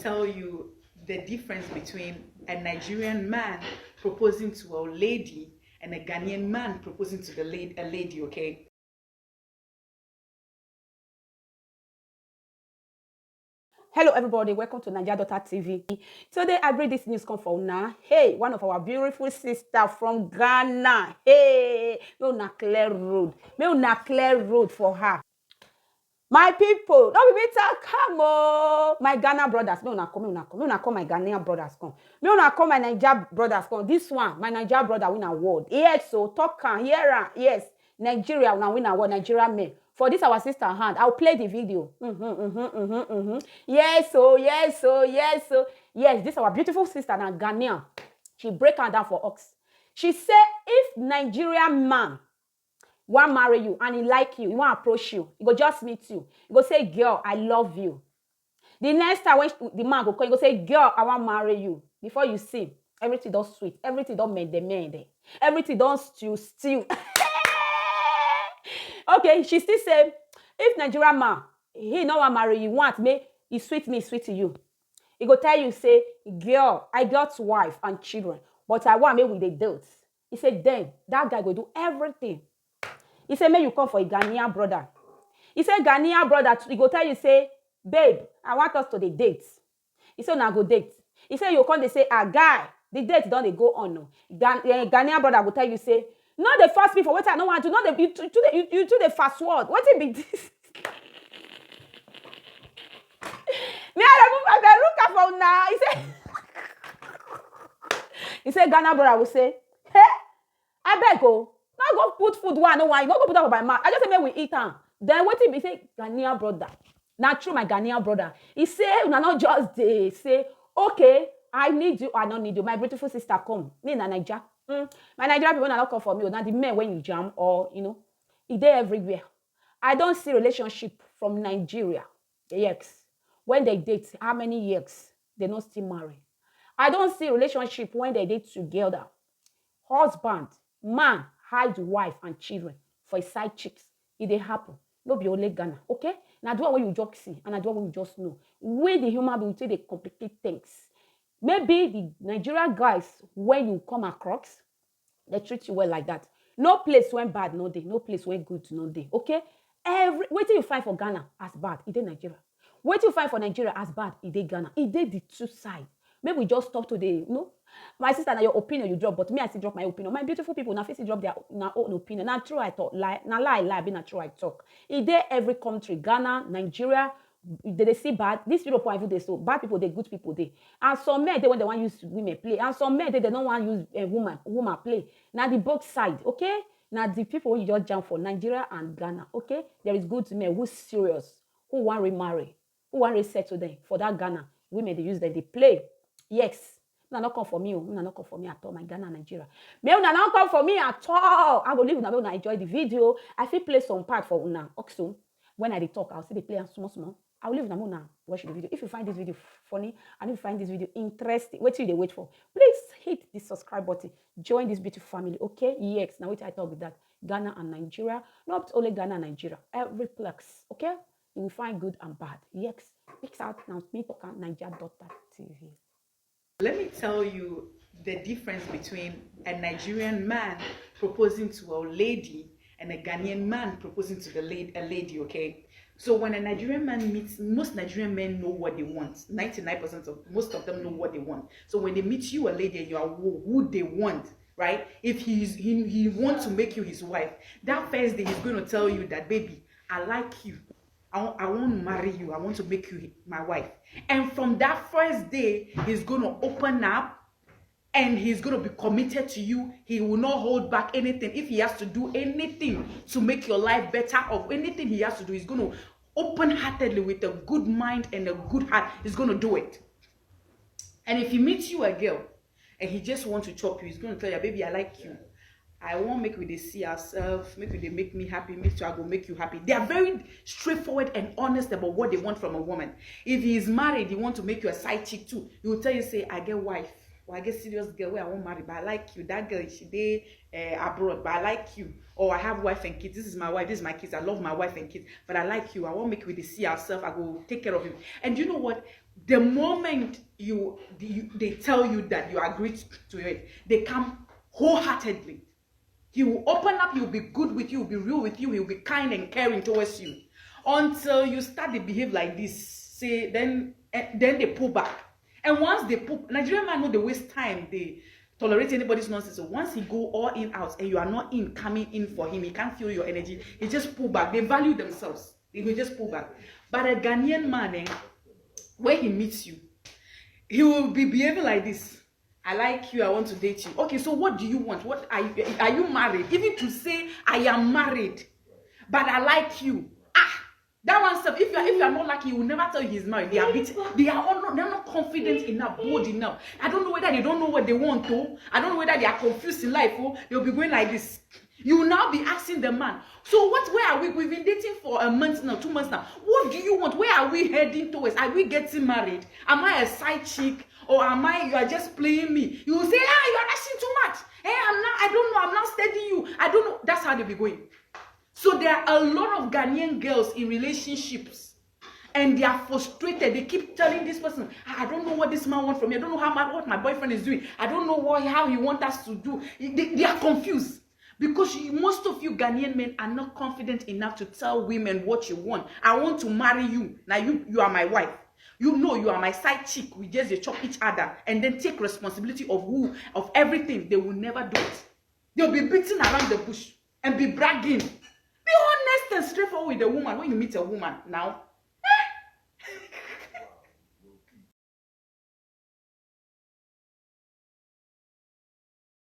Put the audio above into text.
tell you the difference between a Nigerian man proposing to a lady and a Ghanaian man proposing to a lady, okay? Hello everybody, welcome to Naija Daughter TV. Today I bring this news come from now. Hey, one of our beautiful sister from Ghana. Hey, may una clear road. May una clear road for her. My people, don't be better, come on. My Ghana brothers, may una come, may una come. May una come, my Ghanaian brothers come. May una come, my Naija brothers come. This one, my Naija brother win award. Yes, so talk can hear yes. Nigeria now win award, Nigeria men. For this our sister hand, I'll play the video. Yes, so yes, so yes, so yes. This our beautiful sister now Ghanaian. She break her down for us. She said, if Nigerian man want marry you and he like you, he want approach you, he go just meet you. He go say, girl, I love you. The next time when the man go call, he go say, girl, I want marry you. Before you see, everything don't sweet, everything don't mend, everything don't stew. Okay, she still say, if Nigerian man, he no want marry you, want me, he sweet to you. He go tell you, say, girl, I got wife and children, but I want me with the date. He said, then that guy go do everything. He said, may you come for a Ghanaian brother. He said, Ghanaian brother, he go tell you, say, babe, I want us to the date. He said, now go date. He said, you come, they say, guy, the date don't they go on. No. Ghanaian brother will tell you, say, not the first people, what I don't want to, not the, you to the fast word. What it be this? Me, I remove my from now. He said, Ghana brother will say, hey, I beg go. Not go put food one, no one. You not go put that on my mouth. I just say, may we eat am. Then what he say, Ghanaian brother. Not true, my Ghanaian brother. He say, no, not just they say, okay, I need you, I don't need you. My beautiful sister come. Me na Naija. My Nigerian people not come for me. Now the men when you jam or it there everywhere. I don't see relationship from Nigeria. Yes. When they date, how many years they not still marry? I don't see relationship when they date together. Husband, man, hide wife and children for his side chicks. It dey happen. No be only Ghana, okay? Now do what you just see, and I do what you just know. We the human beings say they complicate things. Maybe the Nigerian guys, when you come across, they treat you well like that. No place went bad, no day. No place went good, no day. Okay? What do you find for Ghana as bad? It is Nigeria. What do you find for Nigeria as bad? It is Ghana. It is the two sides. Maybe we just talk to the, my sister, now your opinion you drop, but me I still drop my opinion. My beautiful people now face drop their own opinion. Now true I talk, lie, be not true I talk. It there every country, Ghana, Nigeria, they see bad. These people point they so bad people, they good people they. And some men they when they want to use women play, and some men they don't want to use a woman play. Now the both side, okay? Now the people you just jump for Nigeria and Ghana, okay? There is good men who's serious, who want to remarry, who want to settle them for that Ghana. Women they use them, they play. Yes. No, not come for me. No, not come for me at all. My Ghana, Nigeria. Me, not come for me at all. I will leave now when I enjoy the video. I feel play some part for una. Also, when I talk, I'll see the play and small. I will leave now when watch the video. If you find this video funny and if you find this video interesting, what do you wait for? Please hit the subscribe button. Join this beautiful family. Okay? Yes. Now wait I talk with that. Ghana and Nigeria. Not only Ghana and Nigeria. Every place. Okay? You will find good and bad. Yes. Mix out now. Me talk on Naija Daughter TV. Let me tell you the difference between a Nigerian man proposing to a lady and a Ghanaian man proposing to a lady, okay? So when a Nigerian man meets, most Nigerian men know what they want. 99% of, most of them know what they want. So when they meet you, a lady, and you are who they want, right? If he wants to make you his wife, that first day he's going to tell you that, baby, I like you. I want to marry you. I want to make you my wife. And from that first day, he's going to open up and he's going to be committed to you. He will not hold back anything. If he has to do anything to make your life better or anything he has to do, he's going to open-heartedly with a good mind and a good heart. He's going to do it. And if he meets you a girl and he just wants to chop you, he's going to tell you, baby, I like you. I won't make we see ourselves, make they make me happy, make sure I go make you happy. They are very straightforward and honest about what they want from a woman. If he is married, he want to make you a side chick too. He will tell you, say, I get wife, or I get serious girl where I won't marry, but I like you. That girl, she dey abroad, but I like you. Or I have wife and kids. This is my wife, this is my kids. I love my wife and kids, but I like you. I won't make we see ourselves. I go take care of you. And you know what? the moment they tell you that you agree to it, they come wholeheartedly. He will open up, he'll be good with you, he'll be real with you, he'll be kind and caring towards you. Until you start to behave like this, say, then they pull back. And once they pull, Nigerian man know they waste time, they tolerate anybody's nonsense. So once he go all in out and you are not coming in for him, he can't feel your energy, he just pull back. They value themselves, they will just pull back. But a Ghanaian man, when he meets you, he will be behaving like this. I like you, I want to date you. Okay, so what do you want? What are you married? Even to say I am married, but I like you. That one stuff. If you are not lucky, he will never tell you he's married. They're not confident enough, bold enough. I don't know whether they don't know what they want to. I don't know whether they are confused in life. They'll be going like this. You will now be asking the man, so where are we? We've been dating for a month now, 2 months now. What do you want? Where are we heading towards? Are we getting married? Am I a side chick? Or you are just playing me? You will say, you are rushing too much. Hey, I don't know, I'm not studying you. I don't know. That's how they'll be going. So there are a lot of Ghanaian girls in relationships and they are frustrated. They keep telling this person, I don't know what this man wants from me. I don't know what my boyfriend is doing. I don't know how he wants us to do. They are confused. Because most of you Ghanaian men are not confident enough to tell women what you want. I want to marry you. Now you are my wife. You know you are my side chick. We just chop each other and then take responsibility of everything. They will never do it. They'll be beating around the bush and be bragging. Be honest and straightforward with a woman when you meet a woman now.